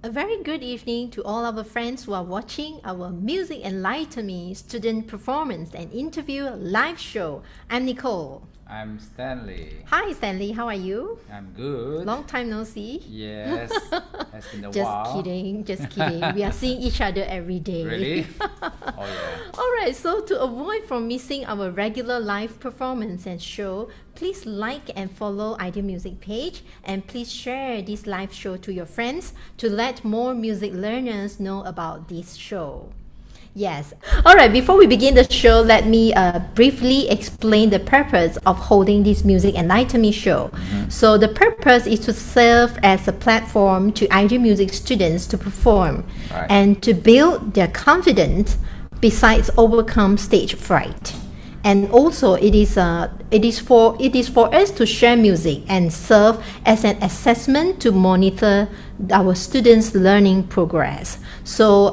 A very good evening to all our friends who are watching our Music Enlighten Me student performance and interview live show. I'm Nicole. I'm Stanley. Hi Stanley, how are you? I'm good. Long time no see. Yes, has been a Just while. kidding, just kidding. We are seeing each other every day. Really? Oh yeah. Alright, so to avoid from missing our regular live performance and show, please like and follow Ideal Music page, and please share this live show to your friends to let more music learners know about this show. Yes. Alright, before we begin the show, let me briefly explain the purpose of holding this Music Enlighten Me show. So the purpose is to serve as a platform to Ideal Music students to perform and to build their confidence besides overcome stage fright. And also it is for us to share music and serve as an assessment to monitor our students' learning progress. So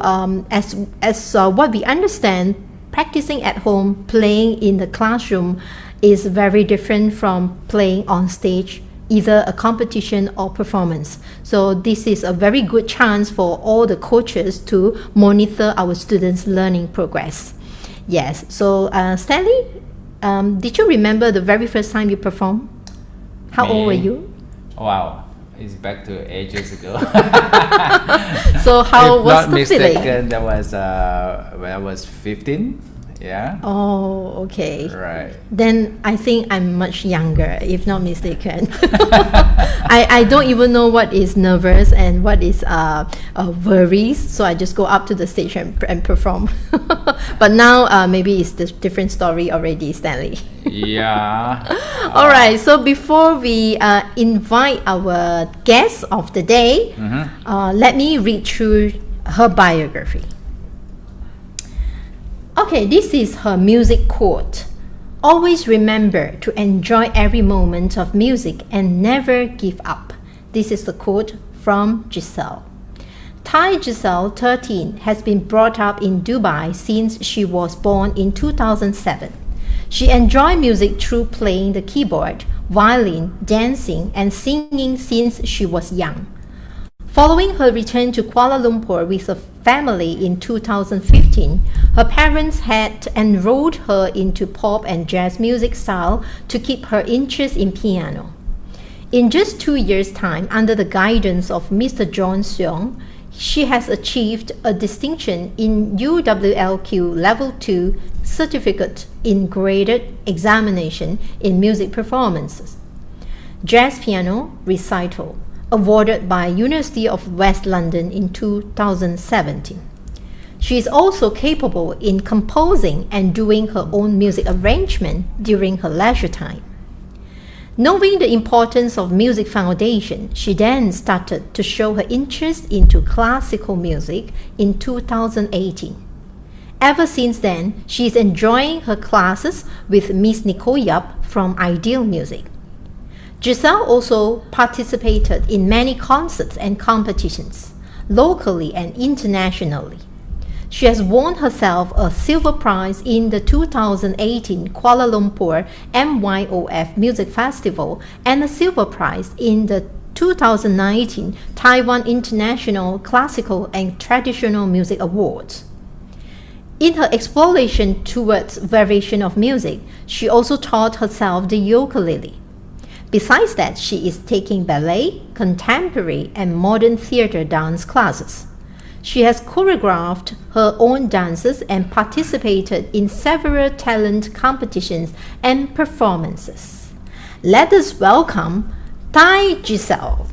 as what we understand, practicing at home, playing in the classroom is very different from playing on stage, either a competition or performance. So this is a very good chance for all the coaches to monitor our students' learning progress. Yes, so Stanley, did you remember the very first time you performed? How old were you? Wow, it's back to ages ago. So how if was not the mistaken, feeling? that was when I was 15. Yeah. Oh, okay. Right. Then I think I'm much younger, if not mistaken. I don't even know what is nervous and what is worries, so I just go up to the stage and perform. But now maybe it's a different story already, Stanley. Yeah. All right, so before we invite our guest of the day, let me read through her biography. Okay, this is her music quote. Always remember to enjoy every moment of music and never give up. This is the quote from Giselle. Tai Giselle 13 has been brought up in Dubai since she was born in 2007. She enjoyed music through playing the keyboard, violin, dancing, and singing since she was young. Following her return to Kuala Lumpur with her family in 2015, her parents had enrolled her into pop and jazz music style to keep her interest in piano. In just 2 years' time, under the guidance of Mr. John Seong, she has achieved a distinction in UWLQ Level 2 Certificate in Graded Examination in Music Performances. Jazz Piano Recital, awarded by University of West London in 2017. She is also capable in composing and doing her own music arrangement during her leisure time. Knowing the importance of music foundation, she then started to show her interest into classical music in 2018. Ever since then, she is enjoying her classes with Miss Nicole Yap from Ideal Music. Giselle also participated in many concerts and competitions, locally and internationally. She has won herself a silver prize in the 2018 Kuala Lumpur MYOF Music Festival and a silver prize in the 2019 Taiwan International Classical and Traditional Music Awards. In her exploration towards variation of music, she also taught herself the ukulele. Besides that, she is taking ballet, contemporary, and modern theater dance classes. She has choreographed her own dances and participated in several talent competitions and performances. Let us welcome Tai Giselle.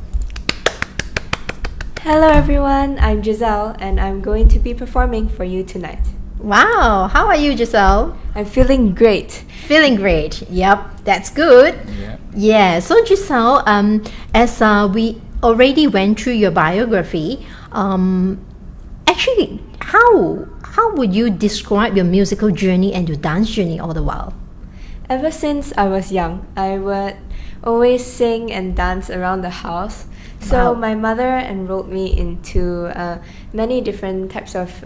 Hello everyone, I'm Giselle and I'm going to be performing for you tonight. Wow, how are you, Giselle? I'm feeling great. Feeling great. Yep, that's good. Yeah. So Giselle, as we already went through your biography, actually, how would you describe your musical journey and your dance journey all the while? Ever since I was young, I would always sing and dance around the house. So my mother enrolled me into many different types of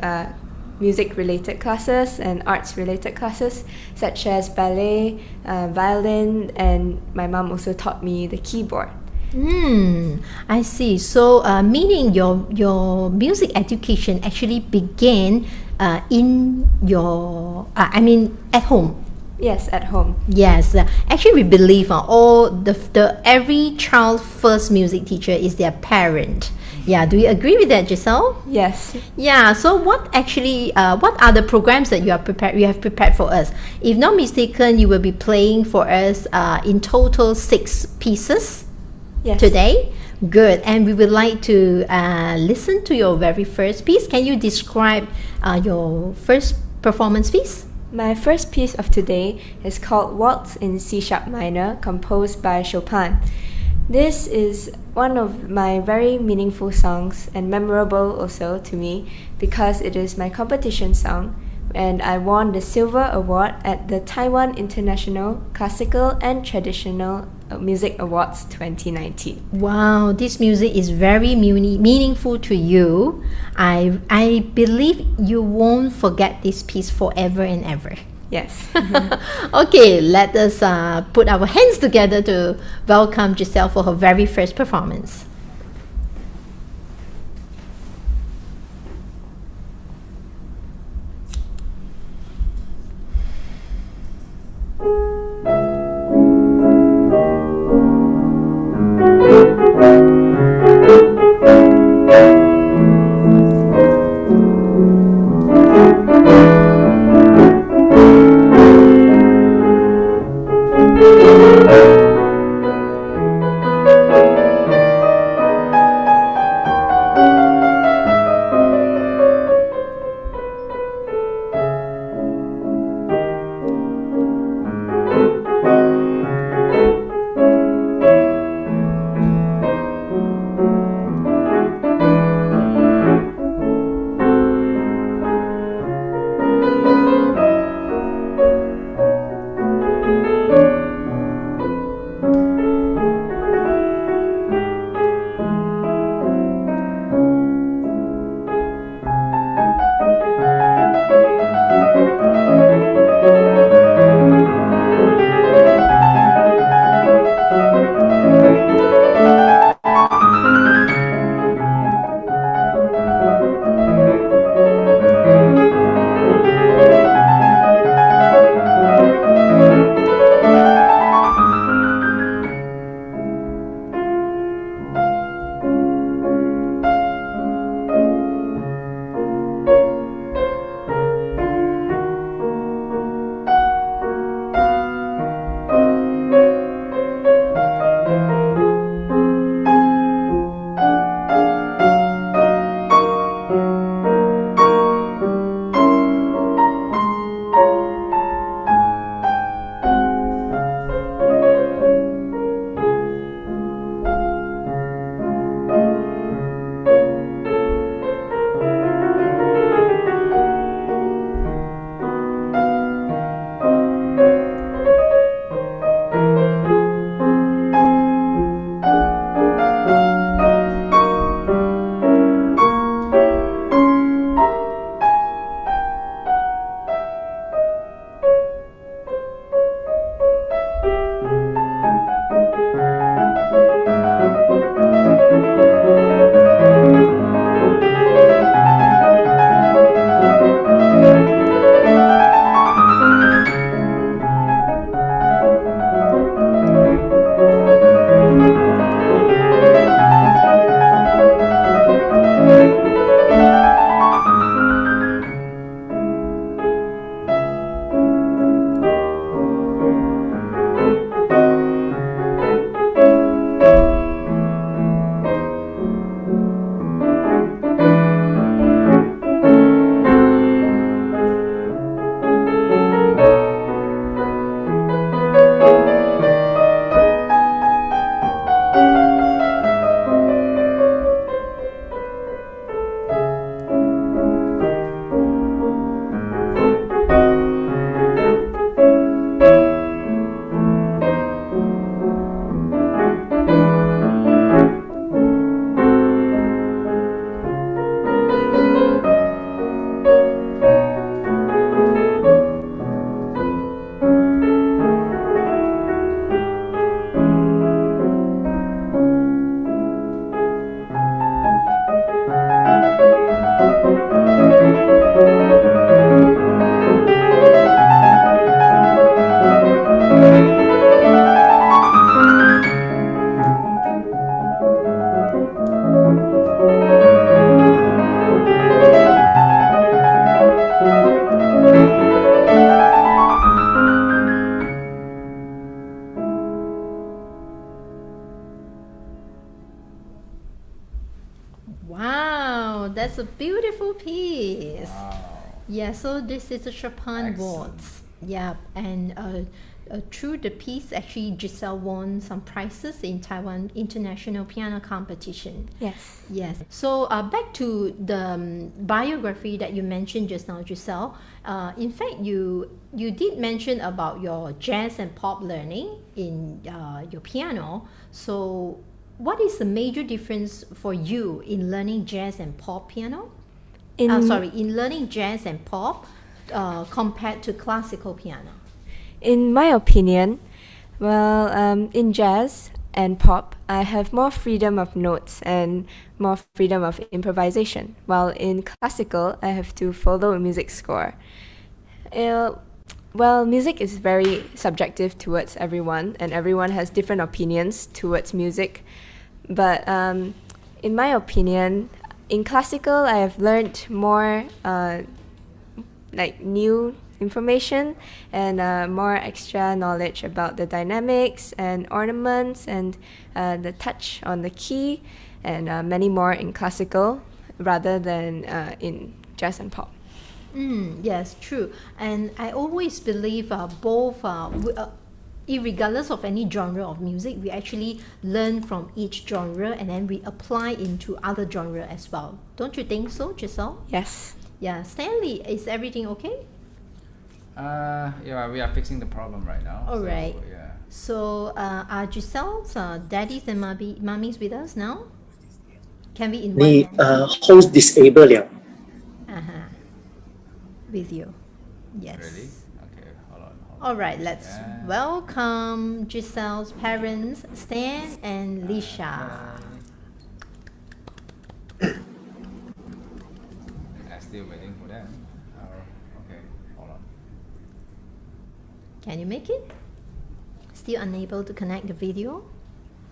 music-related classes and arts-related classes, such as ballet, violin, and my mom also taught me the keyboard. I see. So, meaning your music education actually began in your, at home. Yes, at home. Yes, actually, we believe all the every child's first music teacher is their parent. Yeah, do you agree with that, Giselle? Yes. Yeah. So, what are the programs that you have prepared for us? If not mistaken, you will be playing for us in total 6 pieces. Yes. Today. Good. And we would like to listen to your very first piece. Can you describe your first performance piece? My first piece of today is called Waltz in C# minor, composed by Chopin. This is one of my very meaningful songs and memorable also to me because it is my competition song, and I won the Silver Award at the Taiwan International Classical and Traditional Music Awards 2019. Wow, this music is very meaningful to you. I believe you won't forget this piece forever and ever. Yes. Okay, let us put our hands together to welcome Giselle for her very first performance. a beautiful piece. Wow. Yeah, so this is a Chopin Excellent. Waltz. Yeah, and through the piece, actually, Giselle won some prizes in Taiwan International Piano Competition. Yes. Yes. So back to the biography that you mentioned just now, Giselle. In fact, you did mention about your jazz and pop learning in your piano. So what is the major difference for you in learning jazz and pop piano? In learning jazz and pop compared to classical piano? In my opinion, in jazz and pop, I have more freedom of notes and more freedom of improvisation, while in classical, I have to follow a music score. Music is very subjective towards everyone, and everyone has different opinions towards music. But in my opinion, in classical, I have learned more new information and more extra knowledge about the dynamics and ornaments and the touch on the key and many more in classical rather than in jazz and pop. Yes, true. And I always believe both, irregardless of any genre of music, we actually learn from each genre and then we apply into other genre as well. Don't you think so, Giselle? Yes. Yeah, Stanley, is everything okay? Yeah, we are fixing the problem right now. All right. Yeah. So, are Giselle's daddies and mummies with us now? Can we invite them? Host disabled 了。 With you? Yes. Really? Okay, hold on. All right, let's Yeah. welcome Giselle's parents, Stan and Lisha. I'm still waiting for them. Okay, hold on. Can you make it? Still unable to connect the video?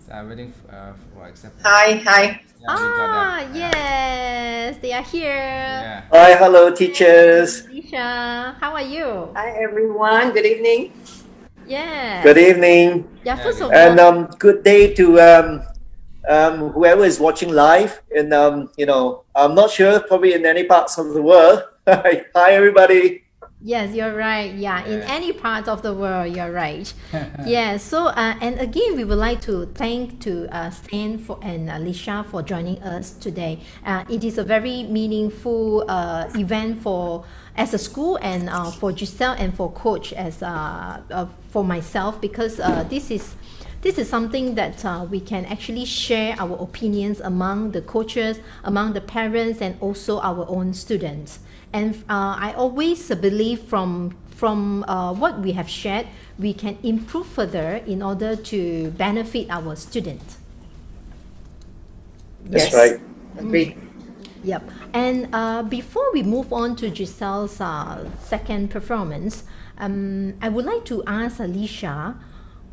So I'm waiting for acceptance. Hi. Yeah, we got them. Yes, they are here. Yeah. Hi, hello, teachers. Lisha, how are you? Hi everyone, good evening. Yes. Good evening. Yeah, first of And all, good day to whoever is watching live. And I'm not sure, probably in any parts of the world. Hi, everybody. yes, you're right. Yeah, in Yeah. any part of the world, you're right. Yeah. So, and again, we would like to thank to Stan and Lisha for joining us today. It is a very meaningful event as a school and for Giselle and for Coach as for myself because this is something that we can actually share our opinions among the coaches, among the parents, and also our own students. And I always believe from what we have shared, we can improve further in order to benefit our students. That's right. Agree. Yep. And before we move on to Giselle's second performance, I would like to ask Alicia,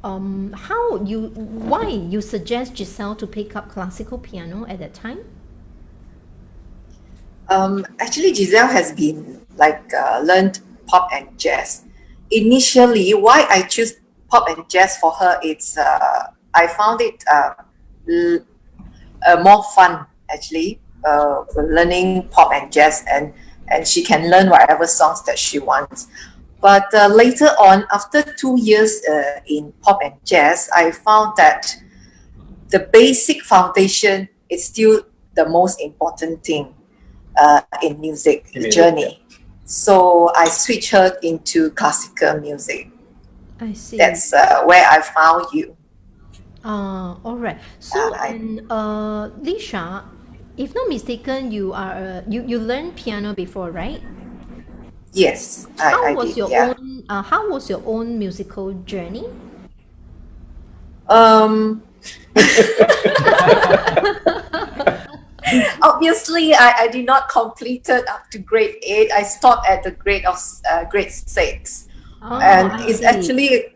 why you suggest Giselle to pick up classical piano at that time? Actually, Giselle has been learned pop and jazz. Initially, why I choose pop and jazz for her, it's I found it more fun actually learning pop and jazz, and she can learn whatever songs that she wants. But later on, after 2 years in pop and jazz, I found that the basic foundation is still the most important thing in music journey. So I switched her into classical music. I see. That's where I found you. All right. So, Lisha, if not mistaken, you are you learned piano before, right? Yes, I did. Yeah. How was your own musical journey? Obviously, I did not complete it up to grade 8. I stopped at the grade 6. And I it's see. actually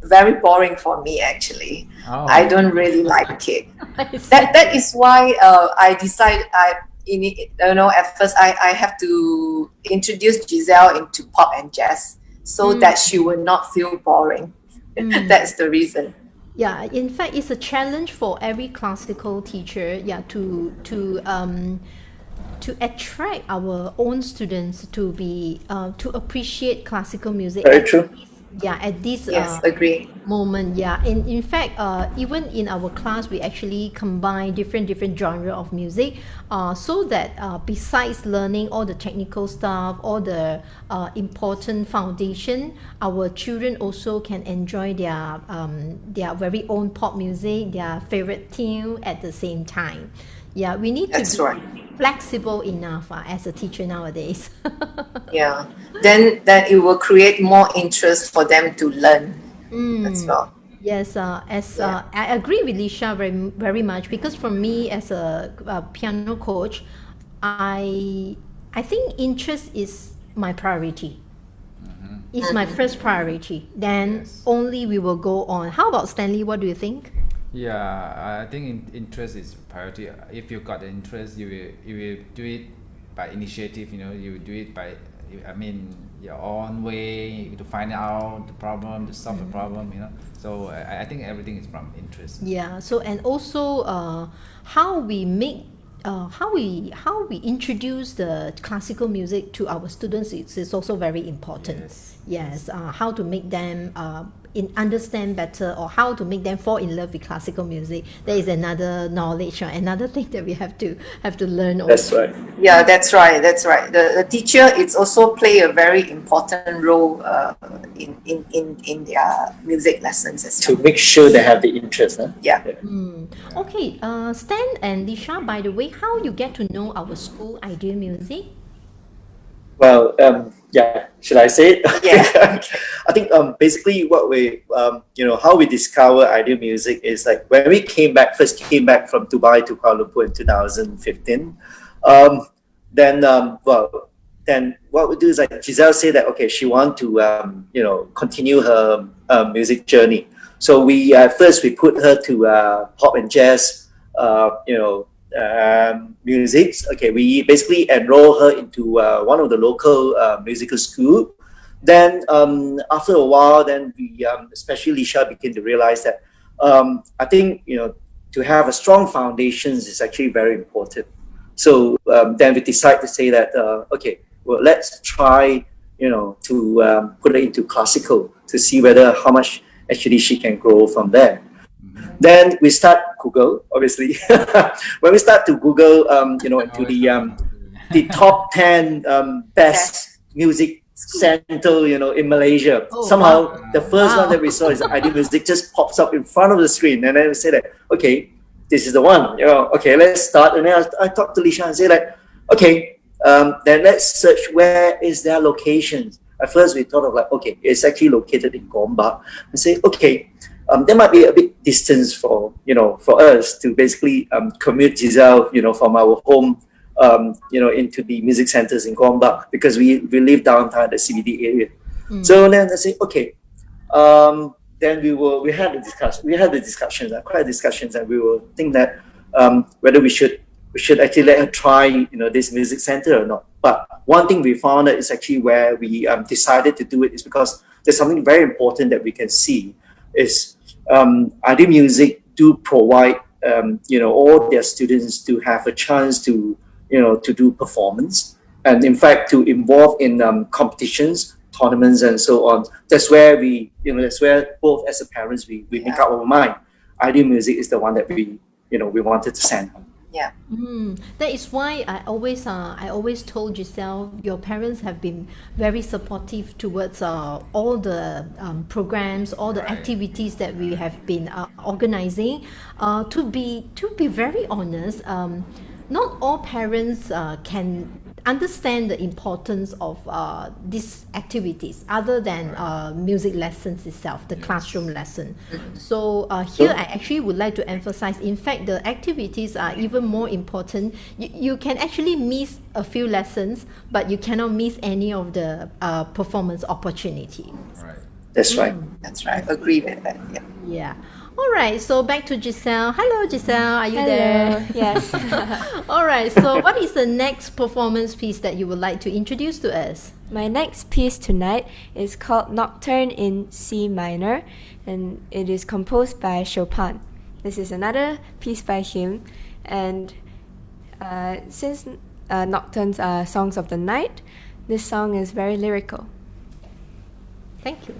very boring for me, actually. Oh. I don't really like it. I see. That is why I decided, at first I have to introduce Giselle into pop and jazz so that she will not feel boring. That's the reason. Yeah, in fact, it's a challenge for every classical teacher, to to attract our own students to be to appreciate classical music. Very true. At this Yes, agree. moment. In fact, even in our class we actually combine different genre of music, so that besides learning all the technical stuff, all the important foundation, our children also can enjoy their very own pop music, their favorite tune at the same time. We need That's to be right. flexible enough as a teacher nowadays. Yeah. Then it will create more interest for them to learn as well. Yes, I agree with Lisha very much, because for me as a piano coach, I think interest is my priority. It's my first priority. Then only we will go on. How about Stanley? What do you think? Yeah, I think interest is priority. If you got the interest, you will do it by initiative. You will do it by, your own way to find out the problem, to solve the problem. So I think everything is from interest. Yeah. So, and also how we make how we introduce the classical music to our students is also very important. Yes. How to make them understand better, or how to make them fall in love with classical music. There is another knowledge or another thing that we have to learn. That's also. right. Yeah, that's right. The teacher it's also play a very important role in their music lessons as To well. make sure they have the interest. Huh? Yeah. Okay, Stan and Lisha, by the way, how you get to know our school Ideal Music? Well, should I say it? Yeah. I think basically what we, how we discover ideal music is like when we first came back from Dubai to Kuala Lumpur in 2015. Then what we do is like Giselle said that she want to continue her music journey. So we first we put her to pop and jazz, music. Okay, we basically enroll her into one of the local musical school. Then after a while, then we, especially Lisha, began to realize that I think to have a strong foundations is actually very important. So then we decide to say that let's try to put her into classical to see whether how much actually she can grow from there. Then we start Google, obviously. When we start to Google, into the top 10 best music center, in Malaysia. Somehow the first one that we saw is Ideal Music just pops up in front of the screen, and then we say that this is the one. Okay, let's start. And then I talked to Lisha and say like, then let's search where is their locations. At first we thought of like, it's actually located in Gombak, and say there might be a bit distance for us to basically commute Giselle from our home into the music centers in Gombak, because we live downtown the CBD area. So then I say then we had the discussions, quiet discussions, and we will think that whether we should actually let her try this music center or not. But one thing we found that is actually where we decided to do it is because there's something very important that we can see is Ideal Music do provide all their students to have a chance to do performance, and in fact to involve in competitions, tournaments, and so on. That's where that's where both as a parents we make up our mind. Ideal Music is the one that we wanted to send her. Yeah. That is why I always told Giselle, your parents have been very supportive towards all the programs, all the activities that we have been organizing. To be very honest, not all parents can understand the importance of these activities other than music lessons itself, the classroom lesson. So here I actually would like to emphasize, in fact, the activities are even more important. You can actually miss a few lessons, but you cannot miss any of the performance opportunity. Right. That's right. That's right. Agree with that. Yeah. Yeah. All right, so back to Giselle. Hello, Giselle. Are you there? Yes. All right, so what is the next performance piece that you would like to introduce to us? My next piece tonight is called Nocturne in C minor, and it is composed by Chopin. This is another piece by him, and since nocturnes are songs of the night. This song is very lyrical. Thank you.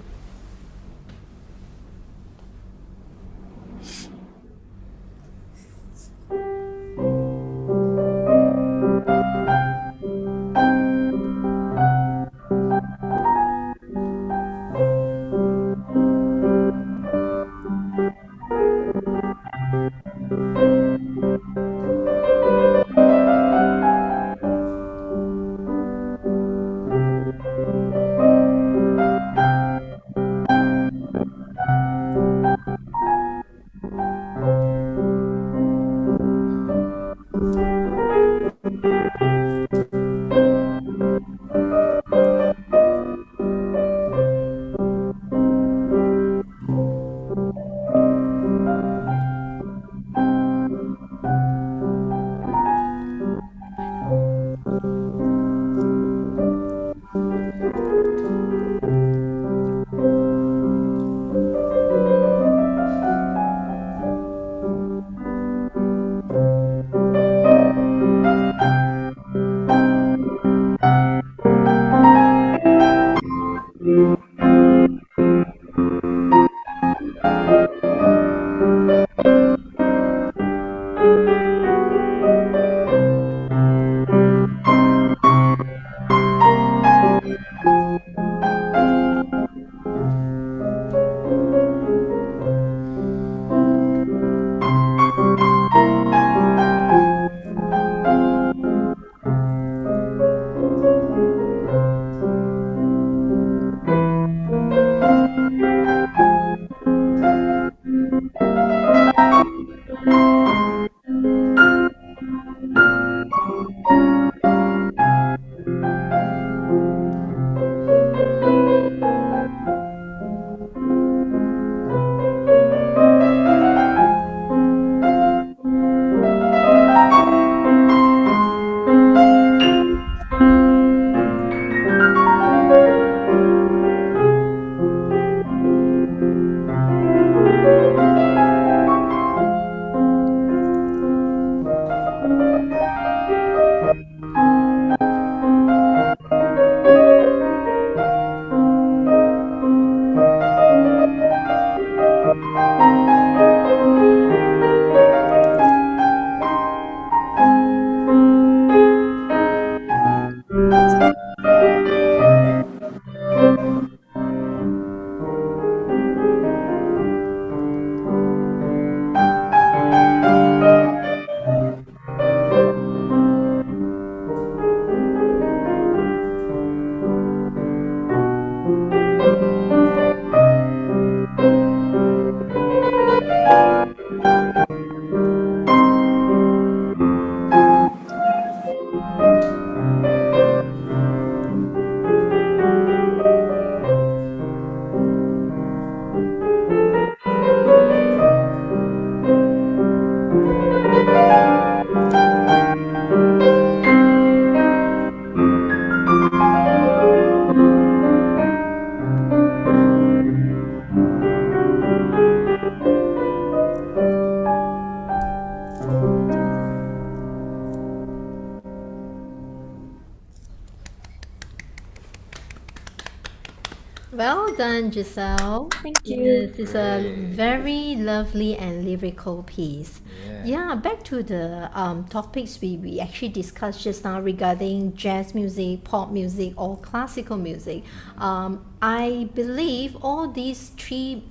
Well done, Giselle. Thank you. Yes, it's a Great. very lovely and lyrical piece. Yeah, back to the topics we actually discussed just now regarding jazz music, pop music, or classical music. I believe all these three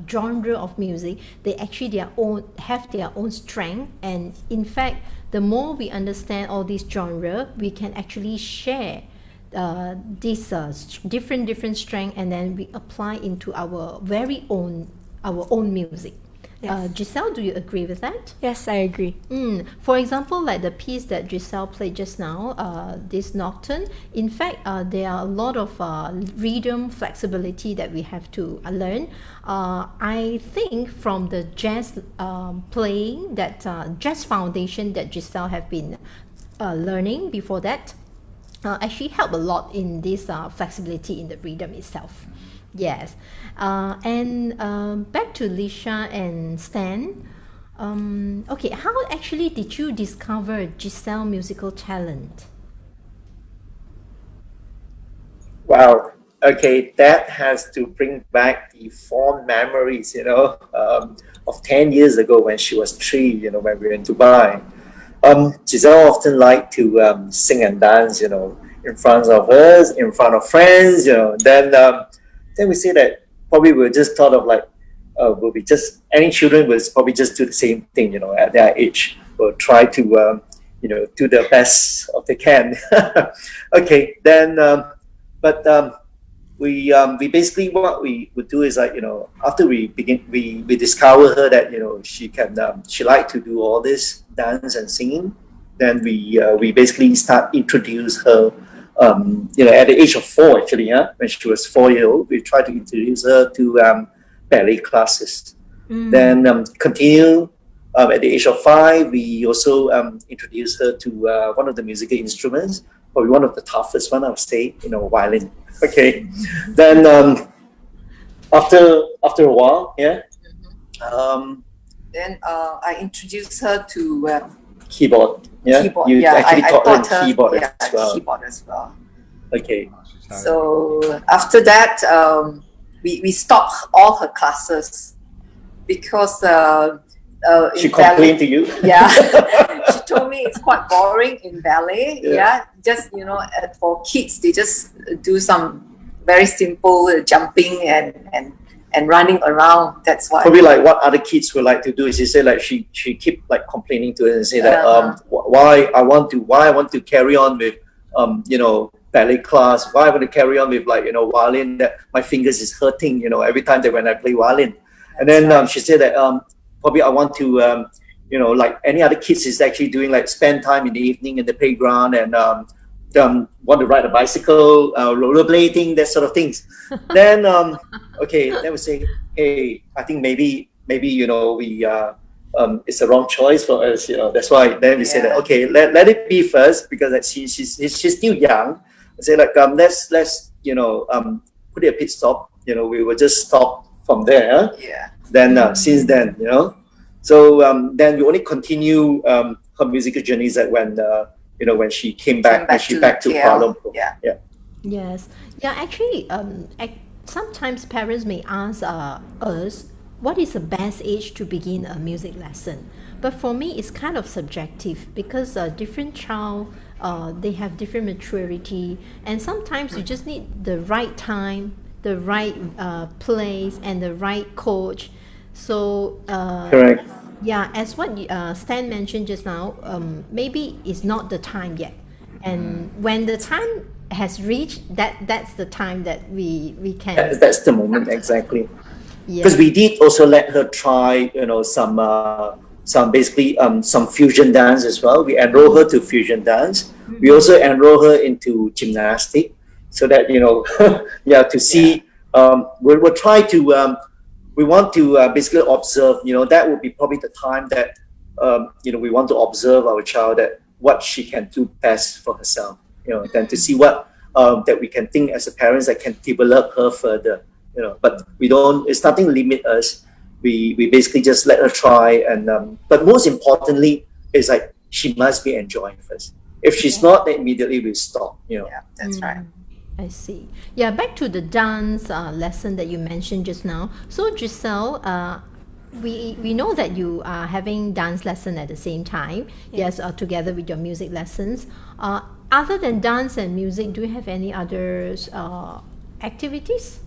genre of music, they actually have their own strength, and in fact, the more we understand all these genre, we can actually share these different strength, and then we apply into our own music. Yes. Giselle, do you agree with that? Yes, I agree. For example, like the piece that Giselle played just now, this Nocturne, in fact, there are a lot of rhythm flexibility that we have to learn. I think from the jazz playing, that jazz foundation that Giselle have been learning before that, actually help a lot in this flexibility in the rhythm itself. Yes. And back to Lisha and Stan. Okay, how actually did you discover Giselle musical talent? Wow. Okay, that has to bring back the fond memories, of 10 years ago when she was 3, when we were in Dubai. Giselle often liked to sing and dance, in front of us, in front of friends, then we say that probably we'll just thought of like, will be just, any children will probably just do the same thing, at their age. Will try to, do the best of they can. Okay, then, we basically, what we would do is like, after we discover her that, she liked to do all this dance and singing, then we basically start introduce her, at the age of 4 actually, when she was 4 years old, we try to introduce her to ballet classes. Then continue, at the age of 5, we also introduced her to one of the musical instruments, probably one of the toughest one, I would say, violin. Okay, then after a while, yeah. Then I introduced her to keyboard. Yeah, keyboard. You Yeah, actually I taught taught her her keyboard as well. keyboard as well. Okay. So after that, we stopped all her classes because She in complained to ballet, you. yeah, she told me it's quite boring in ballet. Yeah, just for kids, they just do some very simple jumping and running around. That's why. Probably like what other kids would like to do is she said like she keep like complaining to us and say that why I want to carry on with ballet class, why I want to carry on with like violin, that my fingers is hurting every time that when I play violin. And then she said that probably I want to like any other kids is actually doing like spend time in the evening in the playground and want to ride a bicycle, rollerblading, that sort of things. Then okay, then we say, hey, I think maybe we it's the wrong choice for us, that's why then we say that okay, let it be first, because like she's still young. I say like let's put it a pit stop, we will just stop from there. Yeah. Then since then, so then we only continue her musical journeys that when she came back to Kuala Lumpur. Yeah. Yes. Yeah, actually, sometimes parents may ask us, what is the best age to begin a music lesson? But for me, it's kind of subjective because different child, they have different maturity, and sometimes you just need the right time, the right place, and the right coach. So Correct. yeah, as what Stan mentioned just now, maybe it's not the time yet, and when the time has reached, that's the time that we can. That's the moment exactly. Yeah. Because we did also let her try, some basically some fusion dance as well. We enroll her to fusion dance. We also enroll her into gymnastic, so that to see. We'll try to. We want to basically observe. That would be probably the time that we want to observe our child, that what she can do best for herself. Then to see what that we can think as a parents that can develop her further. But we don't. It's nothing limit us. We basically just let her try, and but most importantly is like she must be enjoying first. If she's not, then immediately we stop. Yeah, that's right. I see. Yeah, back to the dance lesson that you mentioned just now. So Giselle, we know that you are having dance lesson at the same time. Yes, together with your music lessons. Other than dance and music, do you have any other activities?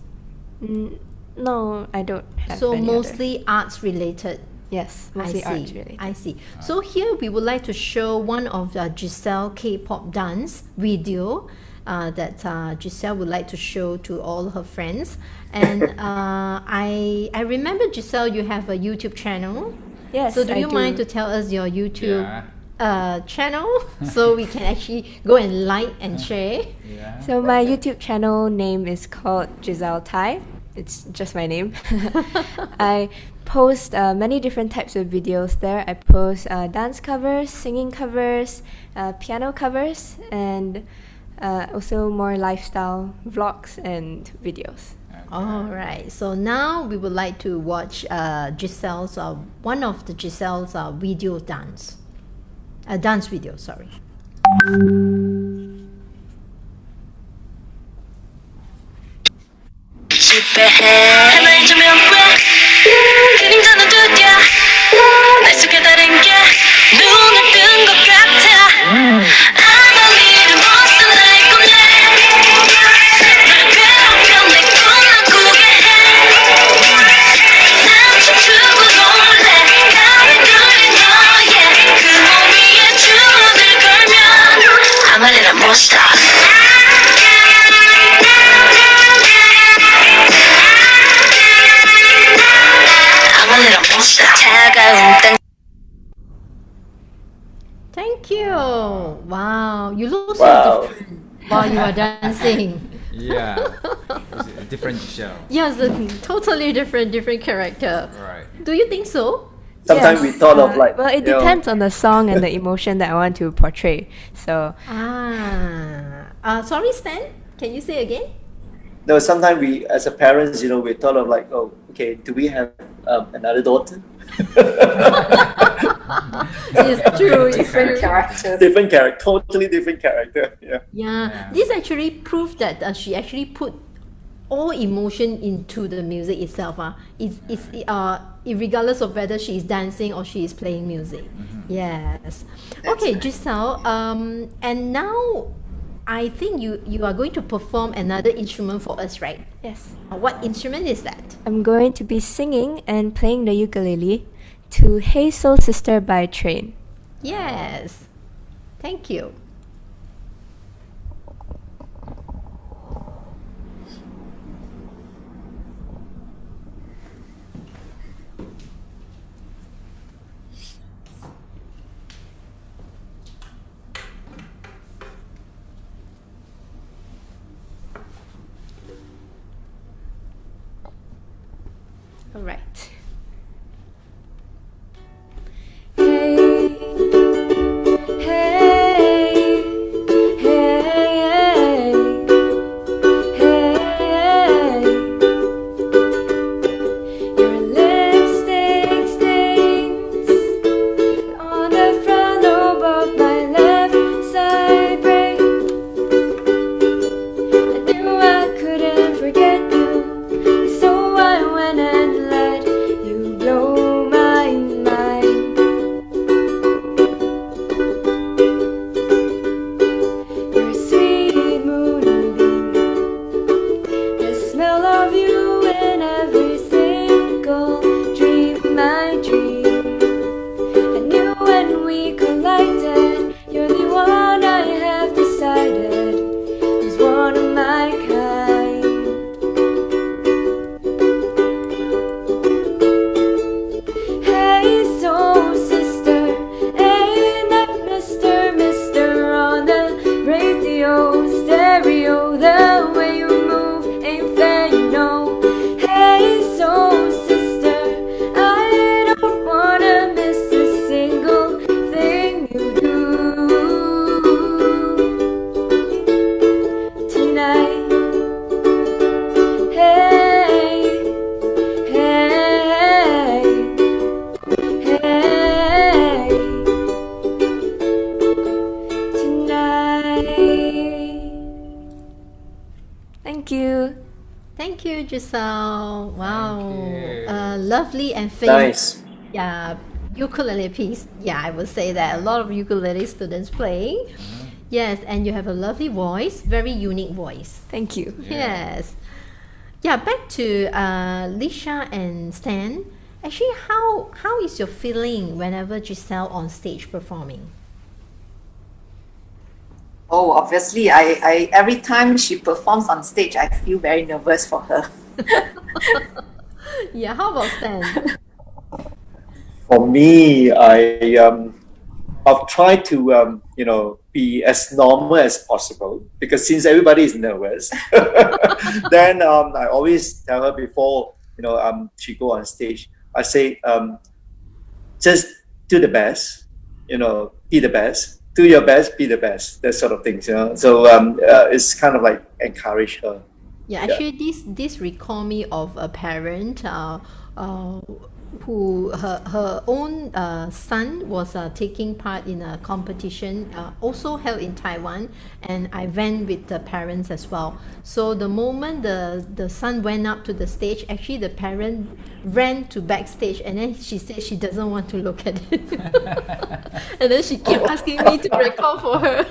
No, I don't have So any mostly arts related. Yes, mostly I arts see. related. I see. So here we would like to show one of Giselle K-pop dance video that Giselle would like to show to all her friends. And I remember, Giselle, you have a YouTube channel. Yes, So do I you mind to tell us your YouTube channel so we can actually go and like and share? Yeah. So my YouTube channel name is called Giselle Tai. It's just my name. I post many different types of videos there. I post dance covers, singing covers, piano covers, and also more lifestyle vlogs and videos. All right. So now we would like to watch Giselle's one of the Giselle's video dance video. Sorry. Thank you. Wow, you look so different while you are dancing. Yeah, it's a different Giselle. Yes, a totally different character. Right. Do you think so? Sometimes we thought of like. Well, it depends on the song and the emotion that I want to portray. So. Sorry, Stan. Can you say again? No, sometimes we, as a parents, we thought of like, oh, okay, do we have another daughter? It's true. Different character. Different character, totally different character. Yeah. This actually proves that she actually put all emotion into the music itself. Regardless of whether she is dancing or she is playing music. Yes. Okay, Giselle. And now I think you are going to perform another instrument for us, right? Yes. What instrument is that? I'm going to be singing and playing the ukulele to Hey Soul Sister by Train. Yes. Thank you. All right. Hey, hey, hey, hey, your lipstick stains on the front lobe of my left side brain. I knew I couldn't forget you, so I went and let you blow my mind. Your sweet moonbeam, the smell of you in every single dream I dream. I knew when we collided, you're the one I have decided is one of my kind. Hey soul sister, ain't that Mr. on the radio stereo? The way you move ain't fair, you know. Hey soul sister, I don't wanna miss a single thing you do tonight. Hey, hey, hey, tonight. Thank you. Thank you, Giselle. Wow. Thank you. Lovely and famous. Nice. Yeah, ukulele piece. Yeah, I would say that a lot of ukulele students playing. Yes, and you have a lovely voice, very unique voice. Thank you. Yes. Yeah, back to Lisha and Stan. Actually, how is your feeling whenever Giselle on stage performing? Oh, obviously, I every time she performs on stage, I feel very nervous for her. Yeah, how about Stan? For me, I've tried to be as normal as possible, because since everybody is nervous, then I always tell her before she go on stage, I say just do the best, be the best, do your best, be the best, that sort of things, you know. So it's kind of like encourage her. Yeah, actually, this recall me of a parent who her own son was taking part in a competition also held in Taiwan, and I went with the parents as well. So the moment the son went up to the stage, actually the parent ran to backstage, and then she said she doesn't want to look at it. And then she kept asking me to record for her.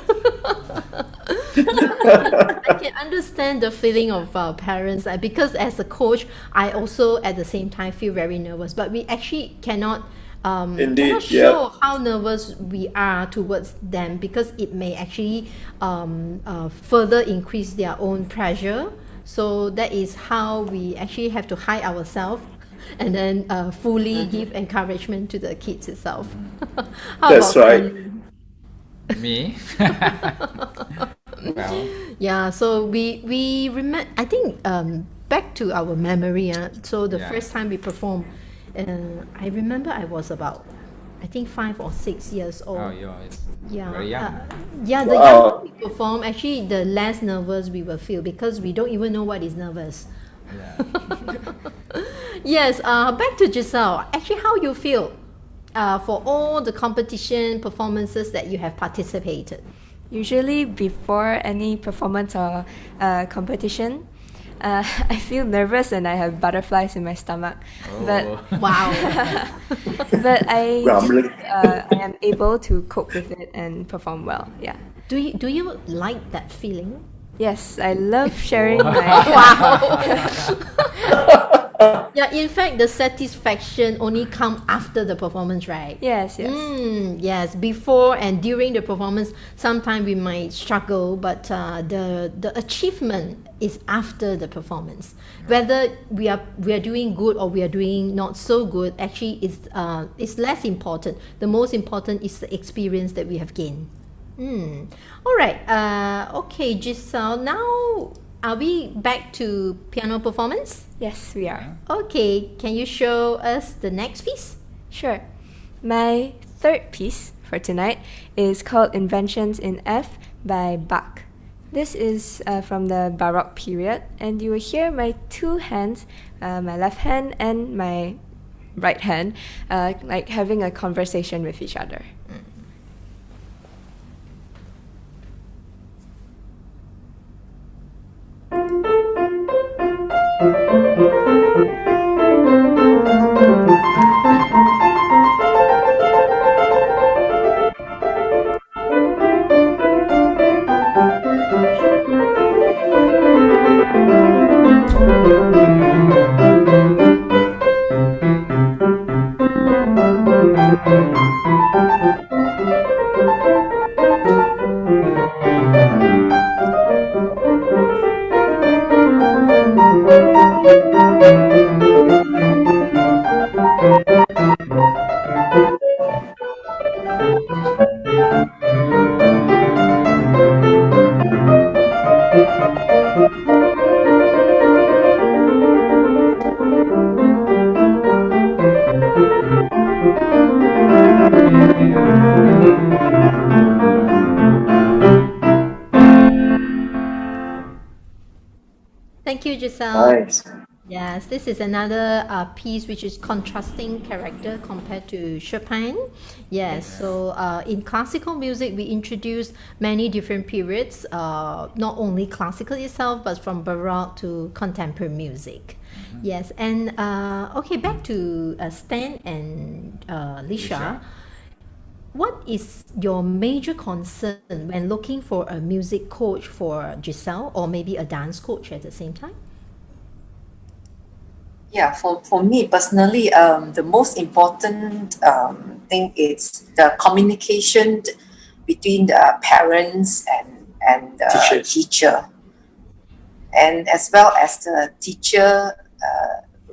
I can understand the feeling of parents, because as a coach, I also at the same time feel very nervous, but we actually cannot Indeed, show how nervous we are towards them, because it may actually further increase their own pressure. So that is how we actually have to hide ourselves and then fully give encouragement to the kids itself. How That's about right. Me? Well, Yeah, so we remember, I think, back to our memory, so the Yeah. first time we performed, I remember I was about, I think 5 or 6 years old. oh, you're Yeah, very young. yeah, the Wow. younger we perform, actually the less nervous we will feel, because we don't even know what is nervous. Yeah. Yes, back to Giselle. Actually, how you feel for all the competition performances that you have participated? Usually before any performance or competition, I feel nervous and I have butterflies in my stomach. But Oh. Wow. but Grumbling. I am able to cope with it and perform well. Yeah. Do you like that feeling? Yes, I love sharing my. Yeah, in fact, the satisfaction only come after the performance, right? Yes, yes. Yes, before and during the performance, sometimes we might struggle, but the achievement is after the performance. Whether we are doing good or we are doing not so good, actually is less important. The most important is the experience that we have gained. All right. Okay, Giselle. Now, are we back to piano performance? Yes, we are. Okay. Can you show us the next piece? Sure. My third piece for tonight is called Inventions in F by Bach. This is from the Baroque period, and you will hear my two hands, my left hand and my right hand, like having a conversation with each other. Thank you, Giselle. Nice. Yes, this is another piece which is contrasting character compared to Chopin. Yes, so in classical music, we introduce many different periods, not only classical itself, but from Baroque to contemporary music. Yes, and okay, back to Stan and Lisha. What is your major concern when looking for a music coach for Giselle, or maybe a dance coach at the same time? Yeah, for me personally, the most important thing is the communication between the parents and the Teachers. teacher, and as well as the teacher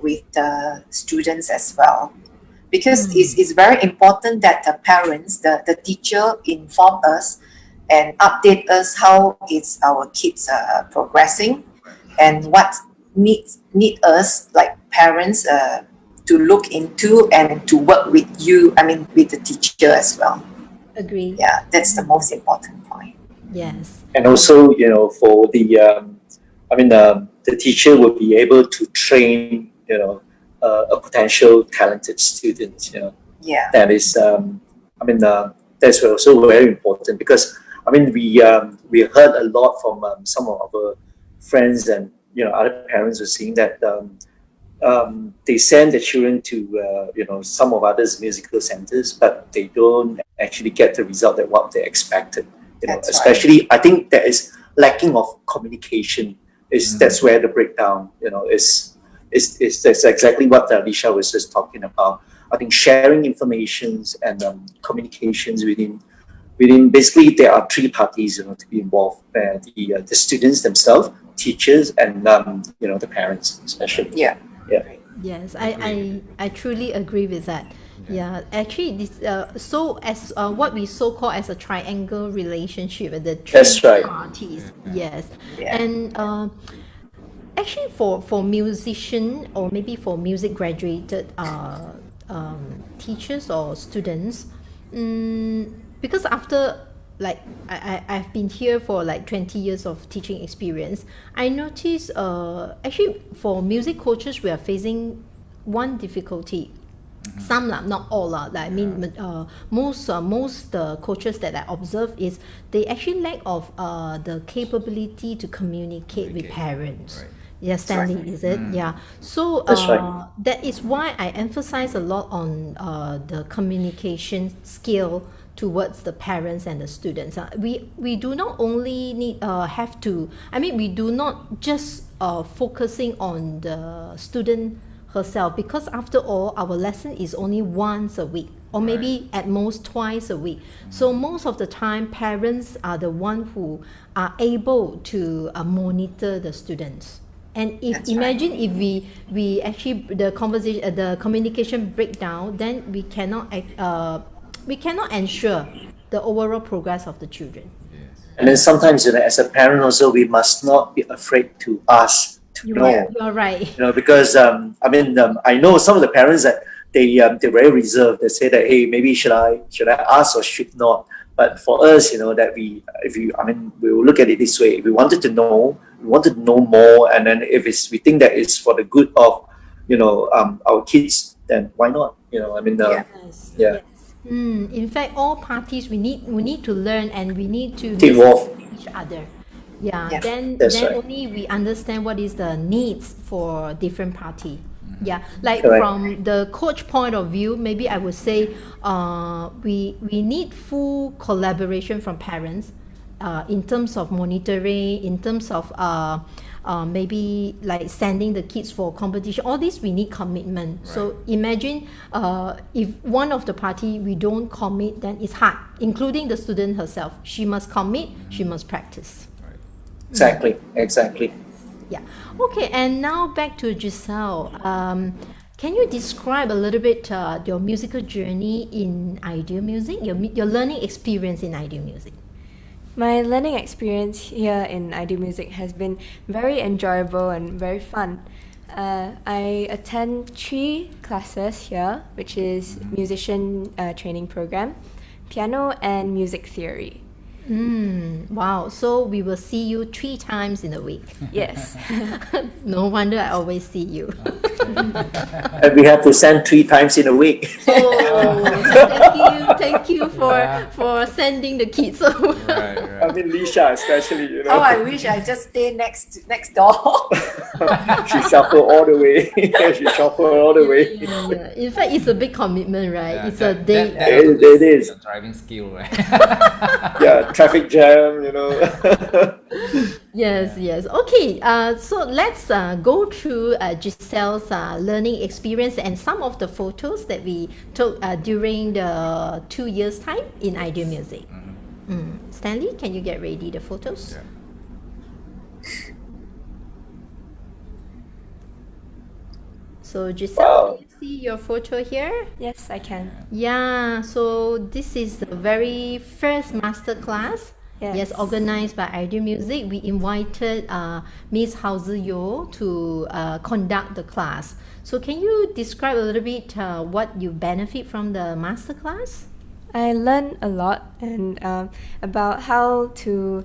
with the students as well. Because it's very important that the parents, the teacher inform us and update us how is our kids progressing and what need us like parents to look into and to work with you, with the teacher as well. Agree. Yeah, that's the most important point. Yes. And also, for the teacher will be able to train, a potential talented student, Yeah. that is, that's also very important because, we heard a lot from some of our friends and, other parents were saying that they send their children to, some of others musical centers, but they don't actually get the result that what they expected. That's Especially, I think there is lacking of communication. That's where the breakdown, is that's exactly what Alicia was just talking about. I think sharing informations and communications within basically there are three parties, to be involved: the students themselves, teachers, and the parents, especially. Yeah. Yeah. Yes, I truly agree with that. Yeah, actually, this so as what we so call as a triangle relationship with the three That's right. parties. Yes, Yeah. and actually for musician or maybe for music graduated teachers or students, because after like I've been here for like 20 years of teaching experience, I notice actually for music coaches we are facing one difficulty. Some lah, not all lah. Like, I mean, most coaches that I observe is they actually lack of the capability to communicate with parents. Right. Yes, Stanley, is it? Yeah. So That's right. that is why I emphasize a lot on the communication skill towards the parents and the students. We do not only need have to. I mean, we do not just focusing on the student herself, because after all our lesson is only once a week or maybe at most twice a week. So most of the time parents are the one who are able to monitor the students. And if That's imagine if we actually the conversation the communication breakdown, then we cannot ensure the overall progress of the children. And then sometimes, as a parent also, we must not be afraid to ask to know. You're right. Because I know some of the parents that they're very reserved. They say that, hey, maybe should I ask or should not? But for us, that we will look at it this way. If we wanted to know more, and then if we think that it's for the good of our kids, then why not? Yes. Yeah. In fact, all parties we need to learn, and we need to Involve listen to each other. Yeah. Yeah. Then That's then right. only we understand what is the needs for different party. Yeah, like Correct. from the coach point of view, maybe I would say we need full collaboration from parents in terms of monitoring, in terms of maybe like sending the kids for competition. All this we need commitment. So imagine if one of the party we don't commit, then it's hard, including the student herself. She must commit, she must practice. Exactly. Yeah. Okay, and now back to Giselle. Can you describe a little bit your musical journey in ideal music, your learning experience in ideal music? My learning experience here in ideal music has been very enjoyable and very fun. I attend 3 classes here, which is musician training program, piano, and music theory. Wow. So we will see you 3 times in a week. Yes. No wonder I always see you. And we have to send 3 times in a week. Oh, thank you for sending the kids over. Right. Lisha especially, Oh, I wish I just stay next door. she shuffle all the way. Yeah. In fact, it's a big commitment, right? Yeah, it's a that- day. that- It is. Your driving skill, right? Yeah, traffic jam, Yes. Okay, so let's go through Giselle's learning experience and some of the photos that we took during the 2 years' time in ideal music. Stanley, can you get ready the photos? Yeah. So Giselle, Wow. can you see your photo here? Yes, I can. Yeah, so this is the very first master class. Yes, Yes. organized by Ideal Music. We invited Miss Hauzi to conduct the class. So can you describe a little bit what you benefit from the master class? I learned a lot and about how to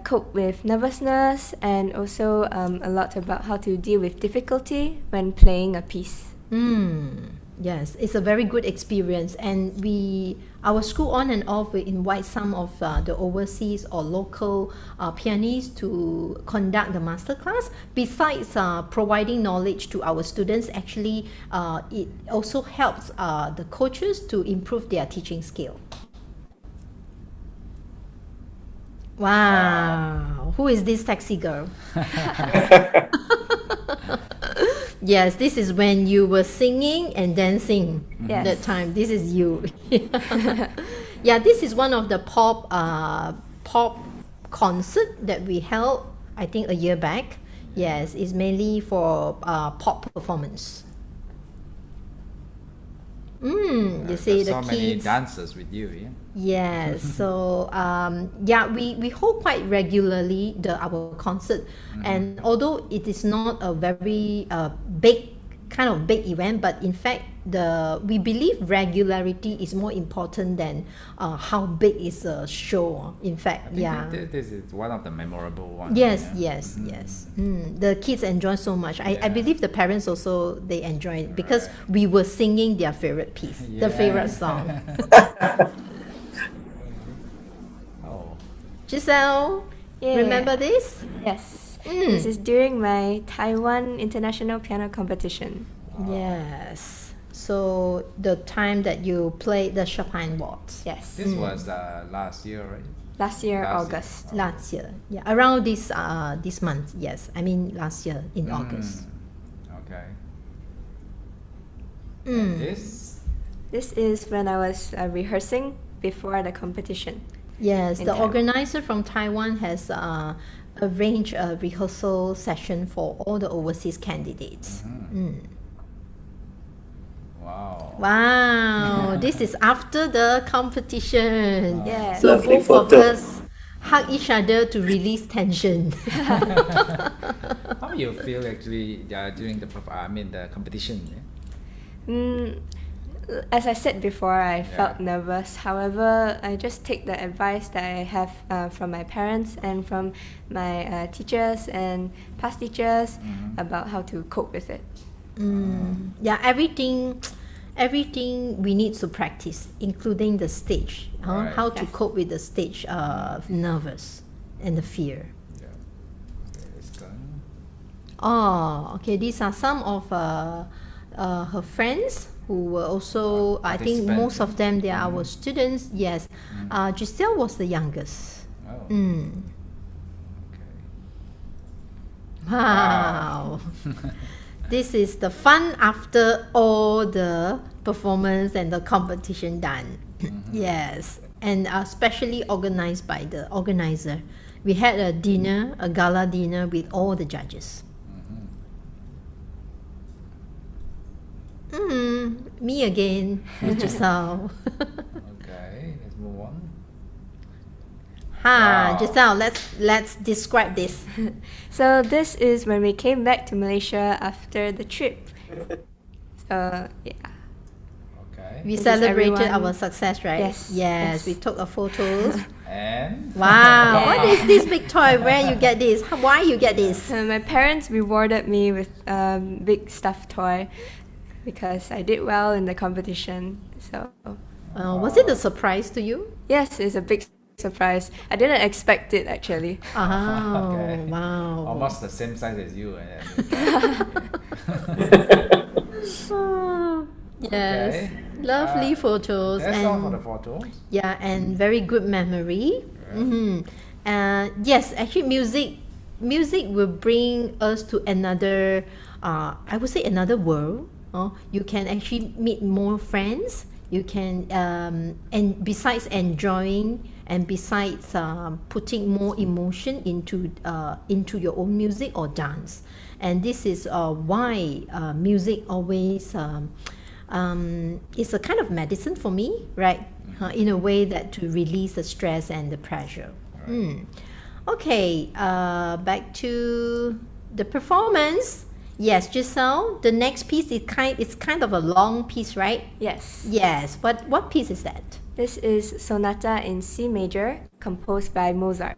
cope with nervousness, and also a lot about how to deal with difficulty when playing a piece. Yes, it's a very good experience, and our school on and off will invite some of the overseas or local pianists to conduct the masterclass. Besides providing knowledge to our students, actually it also helps the coaches to improve their teaching skill. Wow, who is this sexy girl? Yes, this is when you were singing and dancing. Yes. That time. This is you. Yeah, this is one of the pop concert that we held, I think, a year back. Yes, it's mainly for pop performance. You see the so many kids. dancers with you, yeah? Yes, so yeah, we hold quite regularly our concert, and although it is not a very big event, but in fact we believe regularity is more important than how big is a show. In fact, yeah. This is one of the memorable ones. Yes, yeah? yes. The kids enjoy so much. I believe the parents also, they enjoy it because we were singing their favorite piece, the favorite song. Giselle, remember this? Yes. This is during my Taiwan International Piano Competition. Yes. So the time that you played the Chopin Waltz. Yes. This was last year, right? Last year, Last year. August. Last year. Yeah, around this month. Yes. I mean last year in August. Okay. This is when I was rehearsing before the competition. Yes, in the Taiwan. organizer from Taiwan has arranged a rehearsal session for all the overseas candidates. Wow. Wow, this is after the competition. Yeah. So Lovely both of photo. us hug each other to release tension. How you feel actually during the competition? Yeah? As I said before, I felt nervous. However, I just take the advice that I have from my parents and from my teachers and past teachers about how to cope with it. Yeah, everything we need to practice, including the stage. Right. How to Yes. cope with the stage nervous and the fear. Yeah. Okay, it's done. Oh, okay. These are some of her friends who were also, I think most of them, they are our students. Yes. Giselle was the youngest. Oh. Okay. Wow. This is the fun after all the performance and the competition done. Yes. And especially organized by the organizer. We had a dinner, a gala dinner with all the judges. Me again, Giselle. Okay, let's move on. Wow. Giselle, let's describe this. So this is when we came back to Malaysia after the trip. So yeah. Okay. We This is celebrated everyone. our success, right? Yes, Yes, yes. we took a photos. And Wow, what is this big toy? Where you get this? Why you get this? So my parents rewarded me with a big stuffed toy because I did well in the competition. So Was it a surprise to you? yes, it's a big surprise. I didn't expect it actually. Oh, Okay. wow. almost the same size as you. Oh, yes, Okay. lovely photos. That's and all for the photos. yeah, and very good memory. Yes, actually, music will bring us to another, I would say, another world. You can actually meet more friends. You can, and besides enjoying, and besides putting more emotion into your own music or dance, and this is why music always is a kind of medicine for me, right? In a way that to release the stress and the pressure. Okay, back to the performance. Yes, Giselle, the next piece is kind of a long piece, right? Yes. Yes. What piece is that? This is Sonata in C major, composed by Mozart.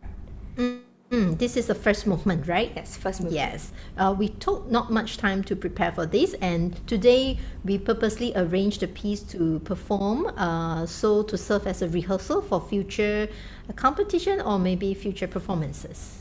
This is the first movement, right? Yes, first movement. Yes. We took not much time to prepare for this, and today we purposely arranged the piece to perform, so to serve as a rehearsal for future competition or maybe future performances.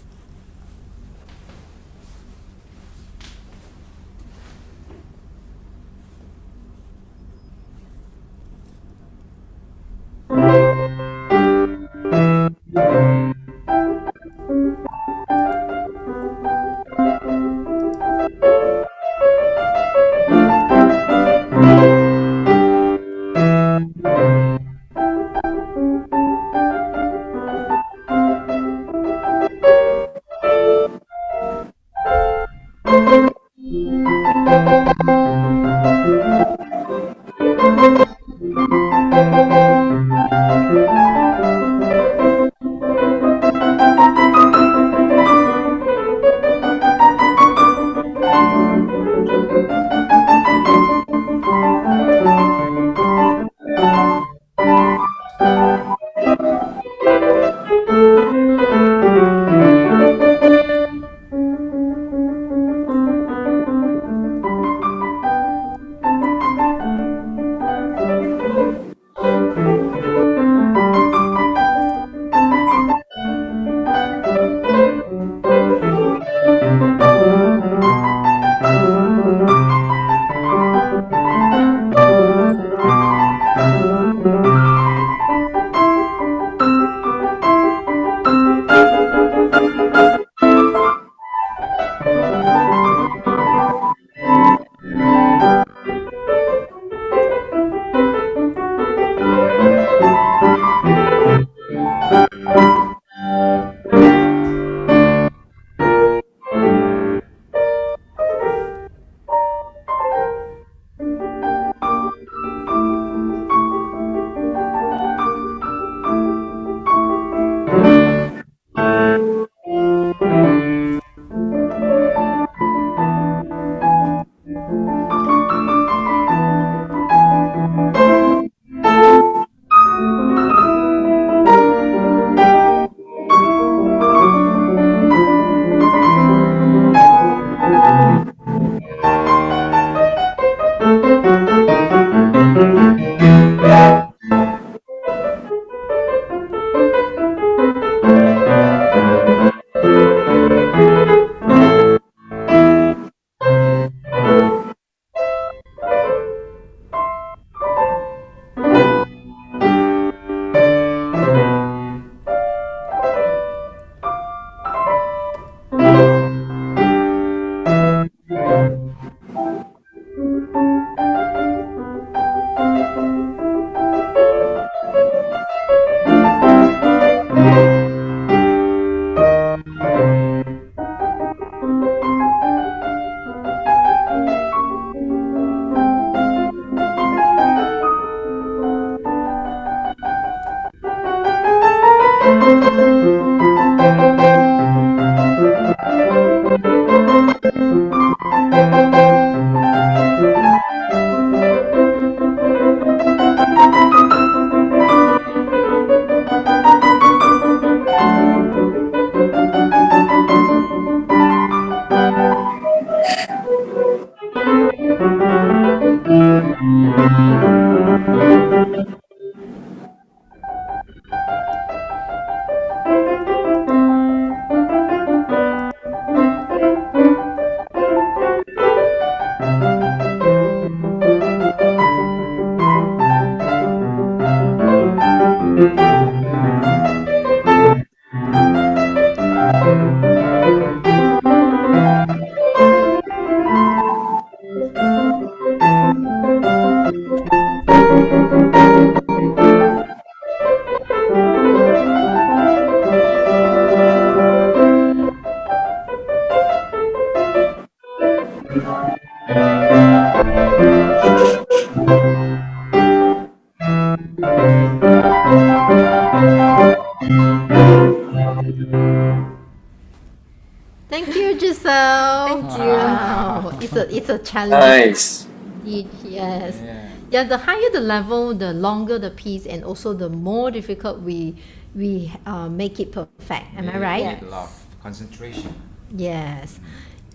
Thank you, Giselle. Thank you. Wow. It's a challenge. Nice. Yes. Yeah. Yeah, the higher the level, the longer the piece, and also the more difficult we make it perfect. Am I right? Need a lot of concentration. Yes.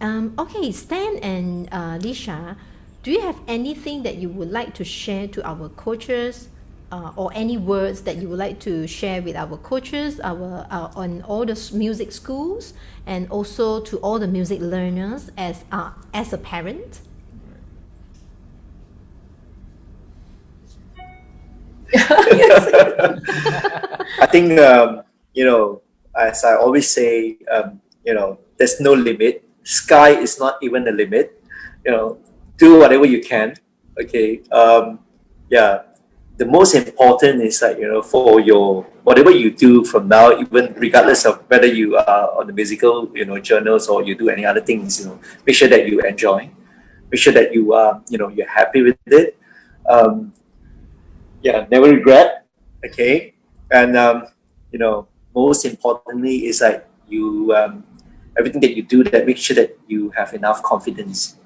Okay, Stan and Lisha, do you have anything that you would like to share to our coaches, or any words that you would like to share with our coaches, on all the music schools, and also to all the music learners as a parent? I think as I always say, there's no limit. Sky is not even a limit. Do whatever you can. Okay. Yeah. The most important is that for your whatever you do from now, even regardless of whether you are on the musical journals or you do any other things, make sure that you enjoy. Make sure that you are you're happy with it. Never regret. Okay. And most importantly is like you everything that you do, that make sure that you have enough confidence.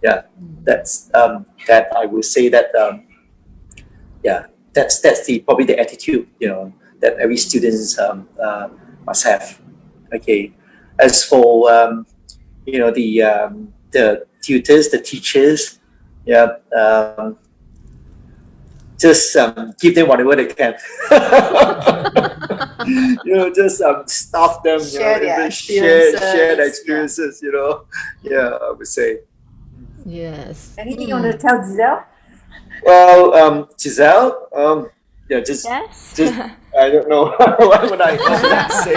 That's that I will say that that's probably the attitude that every student must have. Okay. As for the tutors, the teachers, just give them whatever they can. Just staff them. Share their share their experiences. experiences. I would say. Yes. Anything you want to tell Giselle? Well, Giselle, just Yes. I don't know what would I say.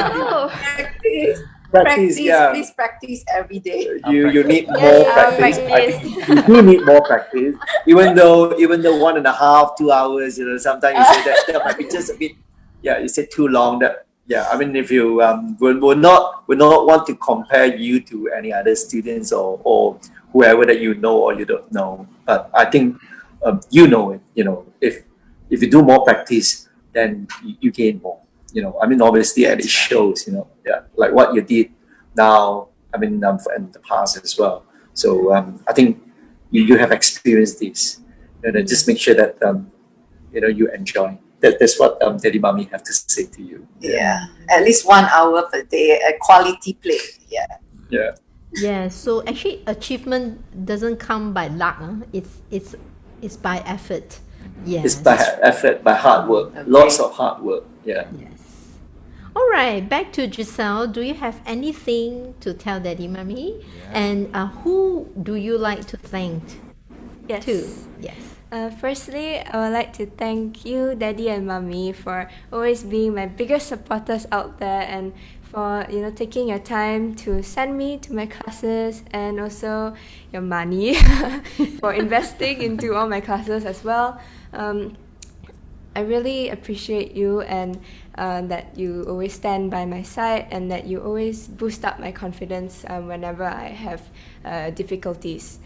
Practice, Please practice every day. You need more Yes, practice. I practice. think you do need more practice. Even though 1.5, 2 hours, sometimes you say that might be just a bit. You said too long. I mean, if you will not want to compare you to any other students or whoever that you know or you don't know. But I think it. If you do more practice, then you gain more. I mean, obviously, and it shows. Like what you did now. I mean, in the past as well. So I think you have experienced this. Just make sure that you enjoy. That's what Daddy Mommy have to say to you. Yeah, at least 1 hour per day, a quality play. Yeah. Yeah, so actually achievement doesn't come by luck. It's by effort. Yes. It's by effort, by hard work. Okay. Lots of hard work. Yeah. Yes. All right, back to Giselle. Do you have anything to tell Daddy Mommy? Yeah. And who do you like to thank Yes. to? Yes. Firstly, I would like to thank you, Daddy and Mommy, for always being my biggest supporters out there, and for taking your time to send me to my classes, and also your money for investing into all my classes as well. I really appreciate you, and that you always stand by my side, and that you always boost up my confidence whenever I have difficulties.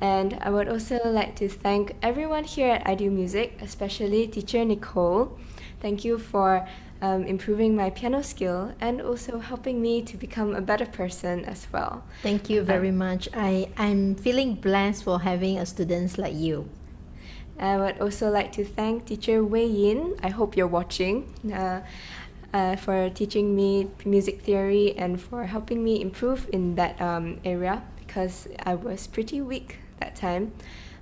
And I would also like to thank everyone here at IDU Music, especially teacher Nicole. Thank you for improving my piano skill and also helping me to become a better person as well. Thank you very much. I'm feeling blessed for having a students like you. I would also like to thank teacher Wei Yin. I hope you're watching. For teaching me music theory and for helping me improve in that area, because I was pretty weak that time.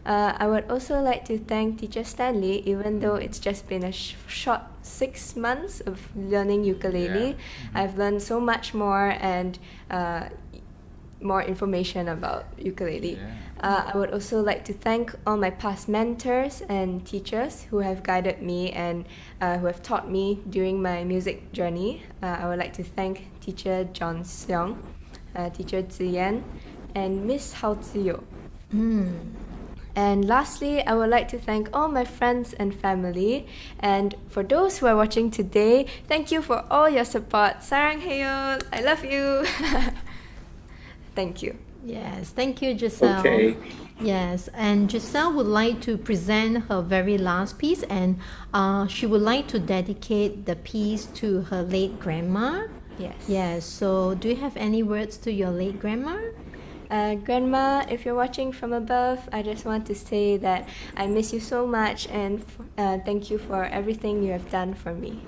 I would also like to thank teacher Stanley, even though it's just been a short 6 months of learning ukulele. I've learned so much more and more information about ukulele. I would also like to thank all my past mentors and teachers who have guided me and who have taught me during my music journey. I would like to thank teacher John Seong, teacher Ziyan, and Miss Hao Ziyo. And lastly, I would like to thank all my friends and family. And for those who are watching today, thank you for all your support. Sarang Heyo, I love you. Thank you. Yes, thank you, Giselle. Okay. Yes, and Giselle would like to present her very last piece, and she would like to dedicate the piece to her late grandma. Yes. Yes, so do you have any words to your late grandma? Grandma, if you're watching from above, I just want to say that I miss you so much, and thank you for everything you have done for me.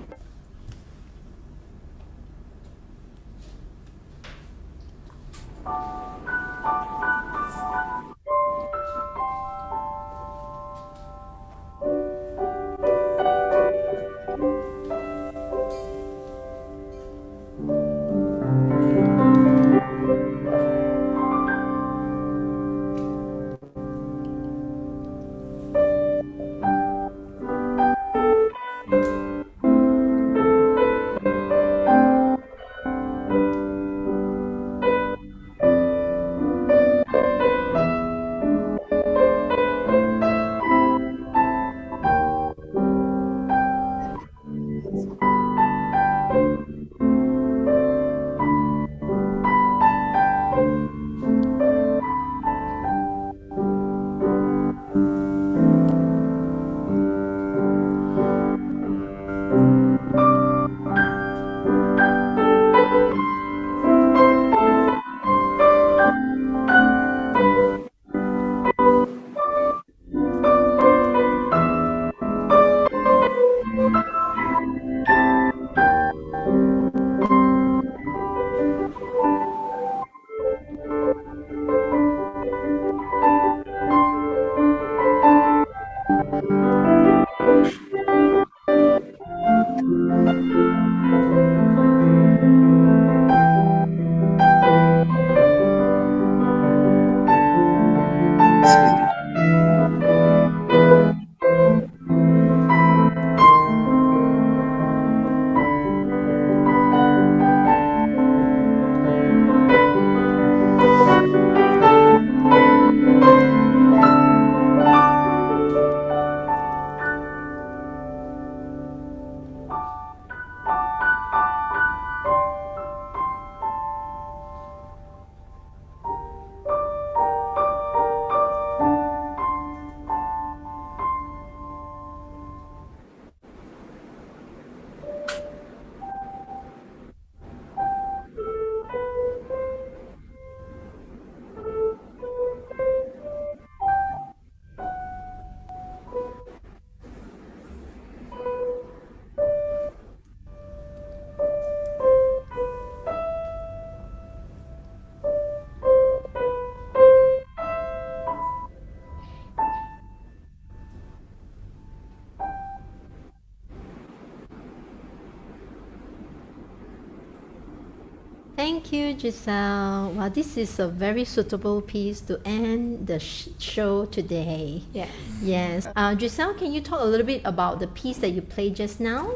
Thank you, Giselle. Well, this is a very suitable piece to end the show today. Yes. Yes. Giselle, can you talk a little bit about the piece that you played just now?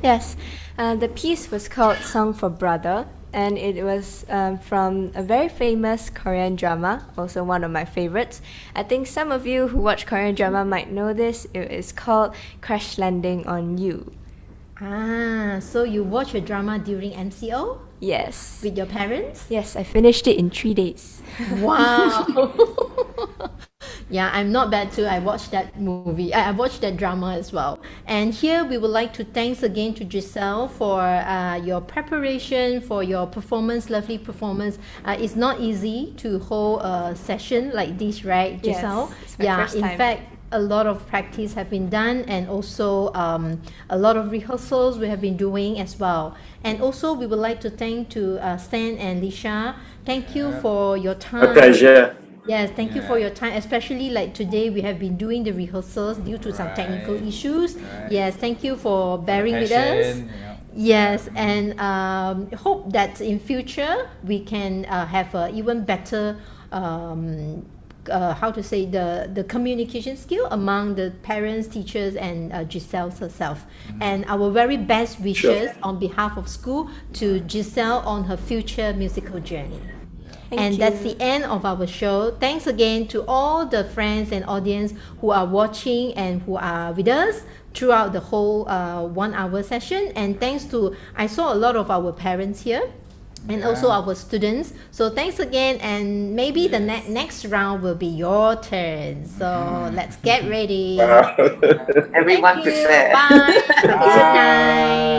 Yes. The piece was called Song for Brother, and it was from a very famous Korean drama, also one of my favorites. I think some of you who watch Korean drama might know this. It is called Crash Landing on You. Ah, so you watch a drama during MCO Yes. with your parents? Yes, I finished it in 3 days. Wow. Yeah, I'm not bad too. I watched that movie. I watched that drama as well. And here we would like to thanks again to Giselle for your preparation, for your performance, lovely performance. It's not easy to hold a session like this, right, Giselle? Yes, it's my first time. In fact, a lot of practice have been done, and also a lot of rehearsals we have been doing as well. And also we would like to thank to Stan and Lisha. Thank you for your time. My pleasure. Yes, thank you for your time, especially like today we have been doing the rehearsals due to some technical issues. Yes, thank you for bearing with us. Yes, and hope that in future we can have a even better how to say the communication skill among the parents, teachers, and Giselle herself. And our very best wishes on behalf of school to Giselle on her future musical journey. Thank you. That's the end of our show. Thanks again to all the friends and audience who are watching and who are with us throughout the whole 1 hour session. And thanks to, I saw a lot of our parents here and also our students. So thanks again, and maybe the next round will be your turn. So let's get ready. Everyone Thank you. prepare. Bye. Good night.